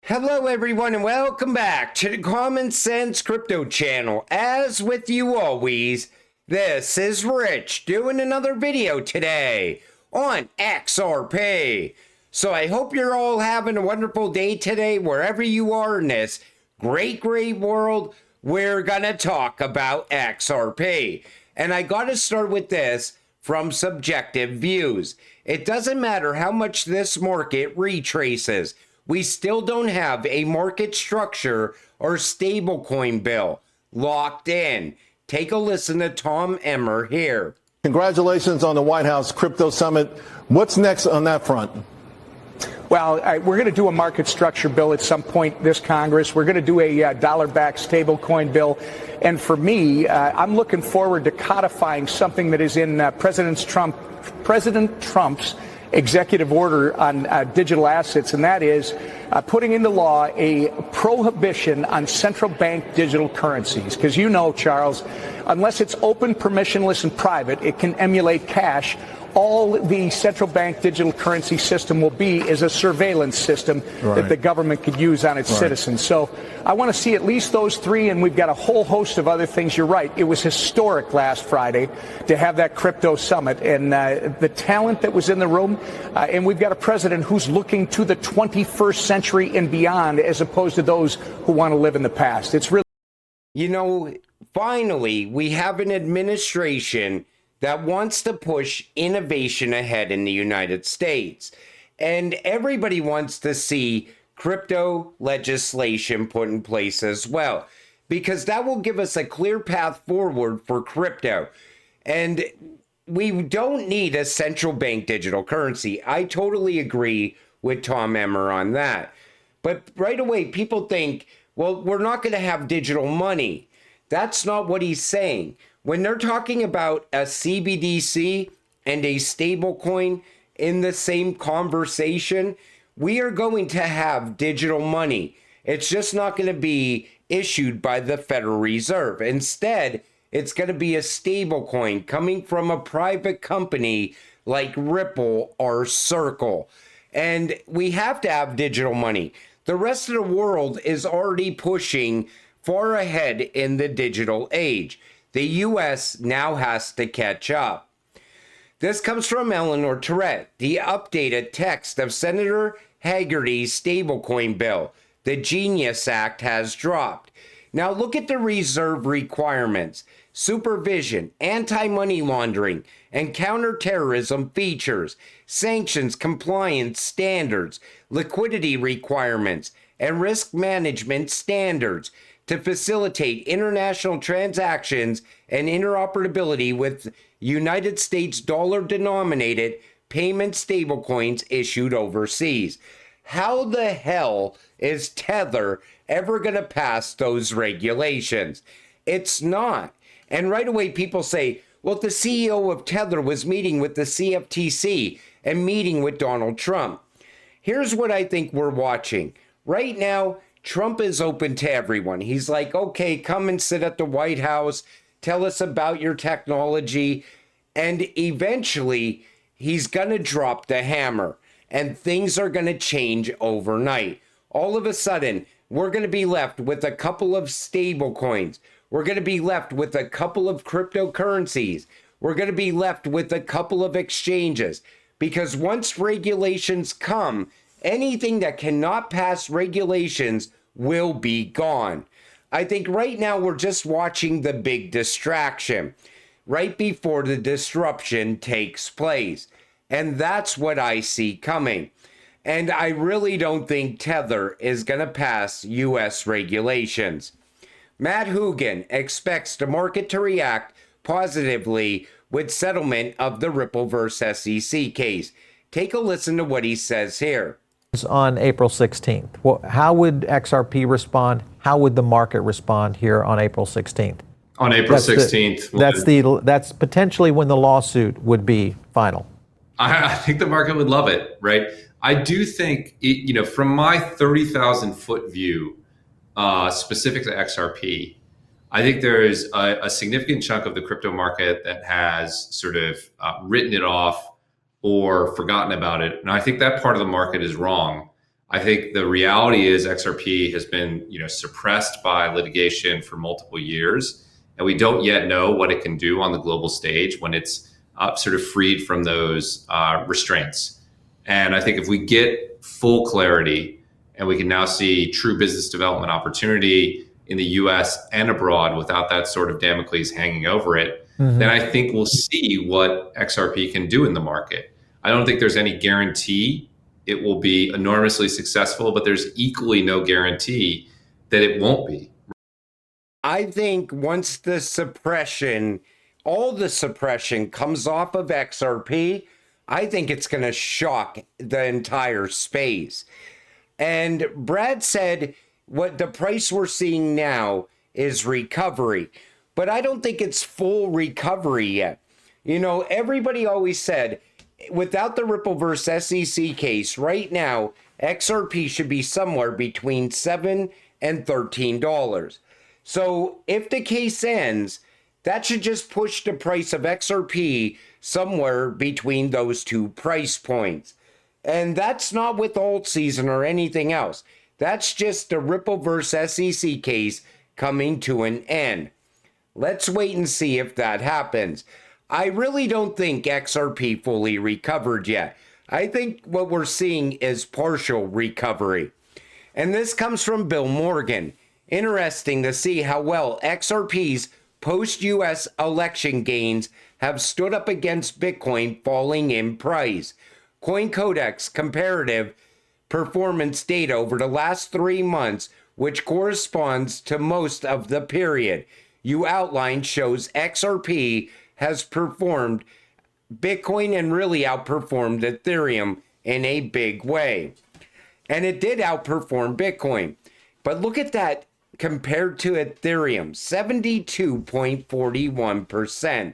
Hello everyone and welcome back to the Common Sense Crypto channel. As with you always, this is Rich doing another video today on XRP. So I hope you're all having a wonderful day today wherever you are in this great world. We're gonna talk about XRP. And I gotta start with this from subjective views. It doesn't matter how much this market retraces. We still don't have a market structure or stablecoin bill locked in. Take a listen to Tom Emmer here. Congratulations on the White House Crypto Summit. What's next on that front? Well, we're going to do a market structure bill at some point this Congress. We're going to do a dollar-backed stablecoin bill. And for me, I'm looking forward to codifying something that is in President Trump's executive order on digital assets, and that is putting into law a prohibition on central bank digital currencies. Because you know, Charles, unless it's open, permissionless, and private, it can emulate cash. All the central bank digital currency system will be is a surveillance system that the government could use on its citizens. So I want to see at least those three, and we've got a whole host of other things. You're right. It was historic last Friday to have that crypto summit, and the talent that was in the room. And we've got a president who's looking to the 21st century and beyond, as opposed to those who want to live in the past. It's really, you know, finally, we have an administration that wants to push innovation ahead in the United States. And everybody wants to see crypto legislation put in place as well, because that will give us a clear path forward for crypto. And we don't need a central bank digital currency. I totally agree with Tom Emmer on that. But right away, people think, well, we're not going to have digital money. That's not what he's saying. When they're talking about a CBDC and a stablecoin in the same conversation, we are going to have digital money. It's just not going to be issued by the Federal Reserve. Instead, it's going to be a stablecoin coming from a private company like Ripple or Circle. And we have to have digital money. The rest of the world is already pushing far ahead in the digital age. The U.S. now has to catch up. This comes from Eleanor Tourette, the updated text of Senator Hagerty's stablecoin bill. The Genius Act has dropped. Now look at the reserve requirements, supervision, anti-money laundering, and counterterrorism features, sanctions compliance standards, liquidity requirements, and risk management standards to facilitate international transactions and interoperability with United States dollar-denominated payment stablecoins issued overseas. How the hell is Tether ever going to pass those regulations? It's not. And right away people say, well, the CEO of Tether was meeting with the CFTC and meeting with Donald Trump. Here's what I think we're watching. Right now, Trump is open to everyone. He's like, okay, come and sit at the White House, tell us about your technology. And eventually, he's going to drop the hammer and things are going to change overnight. All of a sudden, we're going to be left with a couple of stable coins. We're going to be left with a couple of cryptocurrencies. We're going to be left with a couple of exchanges. Because once regulations come, anything that cannot pass regulations will be gone. I think right now we're just watching the big distraction right before the disruption takes place. And that's what I see coming. And I really don't think Tether is going to pass U.S. regulations. Matt Hoogan expects the market to react positively with settlement of the Ripple versus SEC case. Take a listen to what he says here. On April 16th. Well, how would XRP respond? How would the market respond here on April 16th? On April 16th. That's potentially when the lawsuit would be final. I think the market would love it, right? I do think, from my 30,000 foot view, specific to XRP, I think there is a significant chunk of the crypto market that has sort of written it off or forgotten about it. And I think that part of the market is wrong. I think the reality is XRP has been, suppressed by litigation for multiple years, and we don't yet know what it can do on the global stage when it's sort of freed from those restraints. And I think if we get full clarity and we can now see true business development opportunity in the US and abroad without that sort of Damocles hanging over it, then I think we'll see what XRP can do in the market. I don't think there's any guarantee it will be enormously successful, but there's equally no guarantee that it won't be. I think once all the suppression comes off of XRP, I think it's going to shock the entire space. And Brad said what the price we're seeing now is recovery, but I don't think it's full recovery yet. Everybody always said without the Ripple versus SEC case, right now, XRP should be somewhere between $7 and $13. So if the case ends, that should just push the price of XRP somewhere between those two price points. And that's not with alt season or anything else. That's just the Ripple versus SEC case coming to an end. Let's wait and see if that happens. I really don't think XRP fully recovered yet. I think what we're seeing is partial recovery. And this comes from Bill Morgan. Interesting to see how well XRP's post-US election gains have stood up against Bitcoin falling in price. CoinCodex comparative performance data over the last 3 months, which corresponds to most of the period you outlined, shows XRP has performed Bitcoin and really outperformed Ethereum in a big way. And it did outperform Bitcoin. But look at that compared to Ethereum, 72.41%.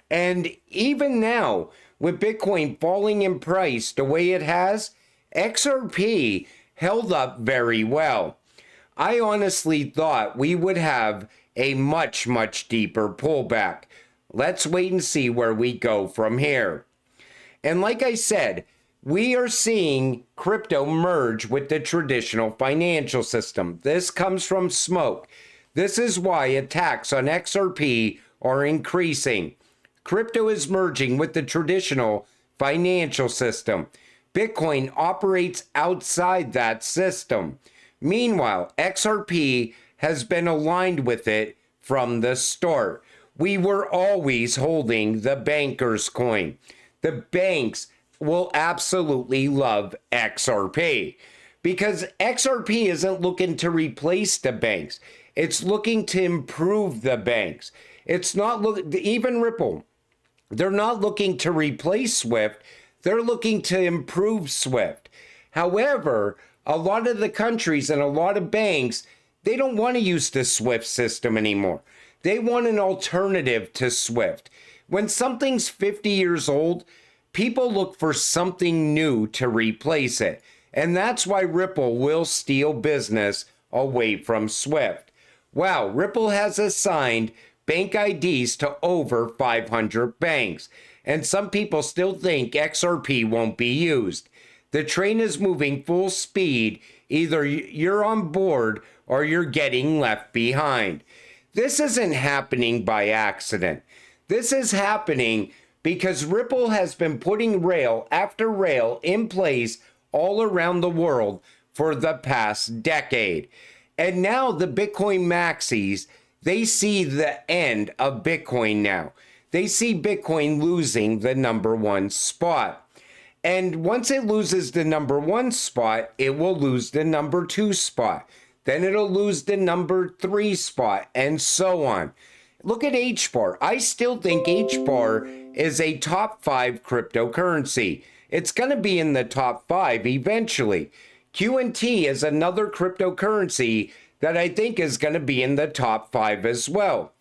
And even now, with Bitcoin falling in price the way it has, XRP held up very well. I honestly thought we would have a much, much deeper pullback. Let's wait and see where we go from here. And like I said, we are seeing crypto merge with the traditional financial system. This comes from smoke. This is why attacks on XRP are increasing. Crypto is merging with the traditional financial system. Bitcoin operates outside that system. Meanwhile, XRP has been aligned with it from the start. We were always holding the banker's coin. The banks will absolutely love XRP because XRP isn't looking to replace the banks. It's looking to improve the banks. It's not even Ripple. They're not looking to replace SWIFT. They're looking to improve SWIFT. However, a lot of the countries and a lot of banks, they don't want to use the SWIFT system anymore. They want an alternative to SWIFT. When something's 50 years old, people look for something new to replace it. And that's why Ripple will steal business away from SWIFT. Wow, Ripple has assigned bank IDs to over 500 banks. And some people still think XRP won't be used. The train is moving full speed. Either you're on board or you're getting left behind. This isn't happening by accident. This is happening because Ripple has been putting rail after rail in place all around the world for the past decade. And now the Bitcoin maxis, they see the end of Bitcoin now. They see Bitcoin losing the #1 spot. And once it loses the #1 spot, it will lose the #2 spot. Then it'll lose the #3 spot, and so on. Look at HBAR. I still think HBAR is a top 5 cryptocurrency. It's going to be in the top 5 eventually. QNT is another cryptocurrency that I think is going to be in the top 5 as well.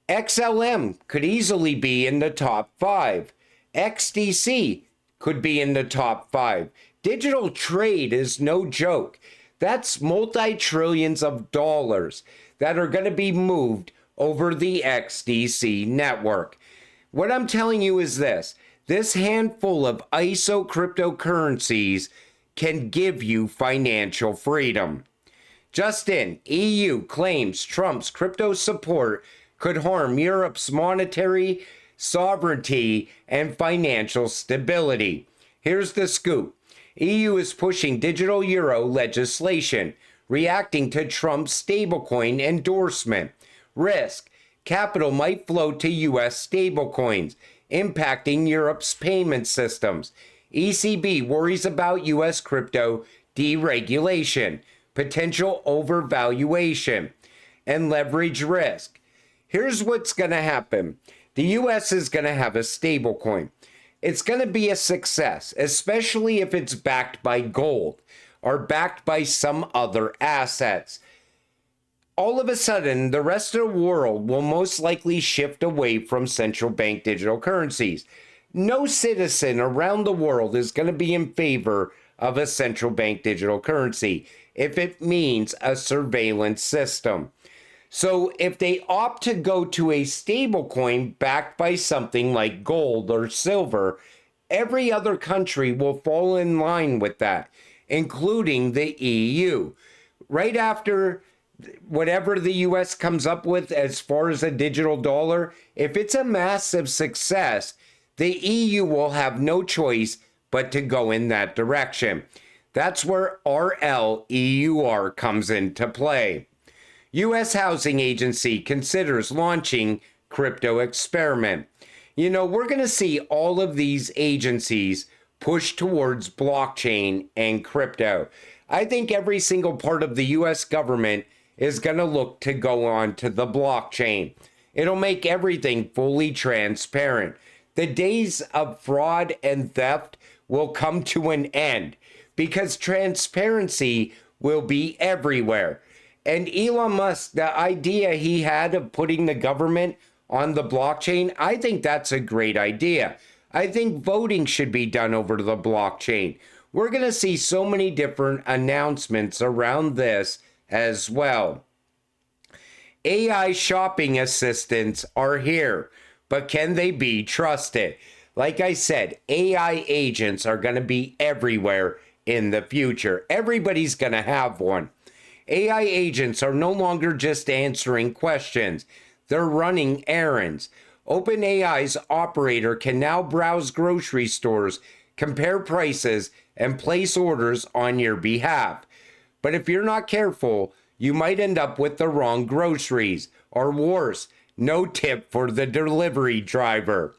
XLM could easily be in the top 5. XDC could be in the top 5. Digital trade is no joke. That's multi-trillions of dollars that are going to be moved over the XDC network. What I'm telling you is this handful of ISO cryptocurrencies can give you financial freedom. Just in, EU claims Trump's crypto support could harm Europe's monetary sovereignty and financial stability. Here's the scoop. EU is pushing digital euro legislation, reacting to Trump's stablecoin endorsement. Risk. Capital might flow to U.S. stablecoins, impacting Europe's payment systems. ECB worries about U.S. crypto deregulation, potential overvaluation, and leverage risk. Here's what's going to happen. The U.S. is going to have a stablecoin. It's going to be a success, especially if it's backed by gold or backed by some other assets. All of a sudden, the rest of the world will most likely shift away from central bank digital currencies. No citizen around the world is going to be in favor of a central bank digital currency if it means a surveillance system. So if they opt to go to a stablecoin backed by something like gold or silver, every other country will fall in line with that, including the EU. Right after whatever the US comes up with as far as a digital dollar, if it's a massive success, the EU will have no choice but to go in that direction. That's where RLEUR comes into play. U.S. Housing Agency considers launching crypto experiment. You know, we're going to see all of these agencies push towards blockchain and crypto. I think every single part of the U.S. government is going to look to go on to the blockchain. It'll make everything fully transparent. The days of fraud and theft will come to an end because transparency will be everywhere. And Elon Musk, the idea he had of putting the government on the blockchain, I think that's a great idea. I think voting should be done over to the blockchain. We're going to see so many different announcements around this as well. AI shopping assistants are here, but can they be trusted? Like I said, AI agents are going to be everywhere in the future. Everybody's going to have one. AI agents are no longer just answering questions. They're running errands. OpenAI's operator can now browse grocery stores, compare prices, and place orders on your behalf. But if you're not careful, you might end up with the wrong groceries, or worse, no tip for the delivery driver.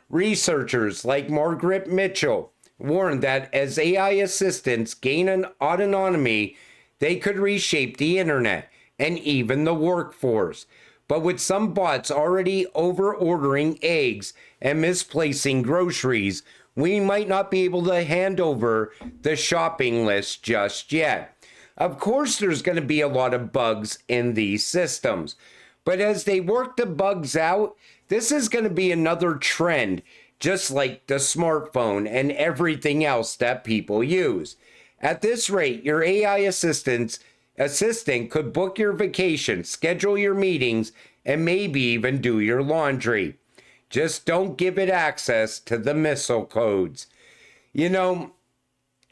Researchers like Margaret Mitchell warn that as AI assistants gain an autonomy, they could reshape the internet and even the workforce. But with some bots already over-ordering eggs and misplacing groceries, we might not be able to hand over the shopping list just yet. Of course, there's going to be a lot of bugs in these systems. But as they work the bugs out, this is going to be another trend, just like the smartphone and everything else that people use. At this rate, your AI assistant could book your vacation, schedule your meetings, and maybe even do your laundry. Just don't give it access to the missile codes. You know,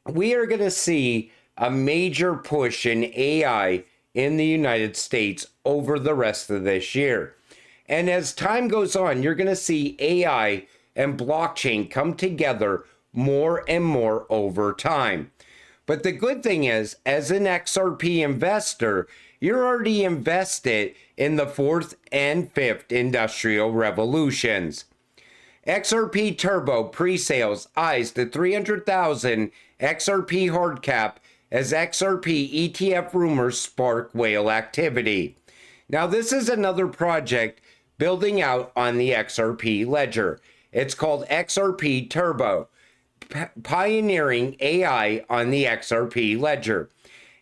we are going to see a major push in AI in the United States over the rest of this year. And as time goes on, you're going to see AI and blockchain come together more and more over time. But the good thing is, as an XRP investor, you're already invested in the fourth and fifth industrial revolutions. XRP Turbo pre-sales eyes the 300,000 XRP hard cap as XRP ETF rumors spark whale activity. Now, this is another project building out on the XRP ledger. It's called XRP Turbo, pioneering AI on the XRP ledger.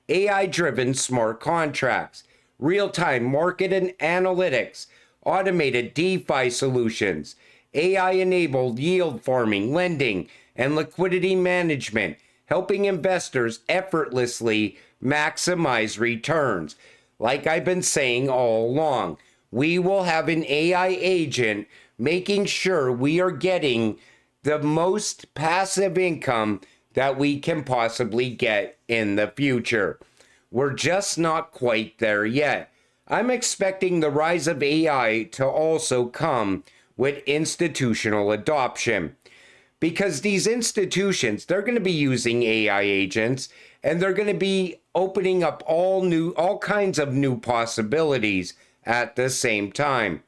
AI-driven smart contracts, real-time market and analytics, automated DeFi solutions, AI-enabled yield farming, lending, and liquidity management, helping investors effortlessly maximize returns. Like I've been saying all along, we will have an AI agent making sure we are getting the most passive income that we can possibly get in the future. We're just not quite there yet. I'm expecting the rise of AI to also come with institutional adoption, because these institutions, they're going to be using AI agents, and they're going to be opening up all kinds of new possibilities at the same time.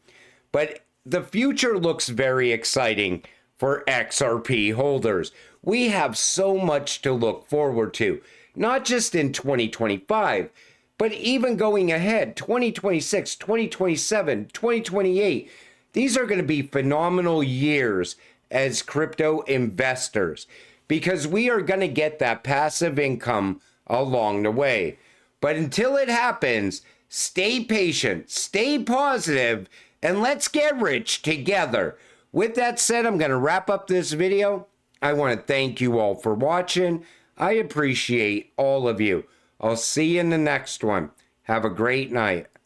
But the future looks very exciting for XRP holders. We have so much to look forward to, not just in 2025, but even going ahead, 2026, 2027, 2028. These are going to be phenomenal years as crypto investors, because we are going to get that passive income along the way. But until it happens, stay patient, stay positive, and let's get rich together. With that said, I'm going to wrap up this video. I want to thank you all for watching. I appreciate all of you. I'll see you in the next one. Have a great night.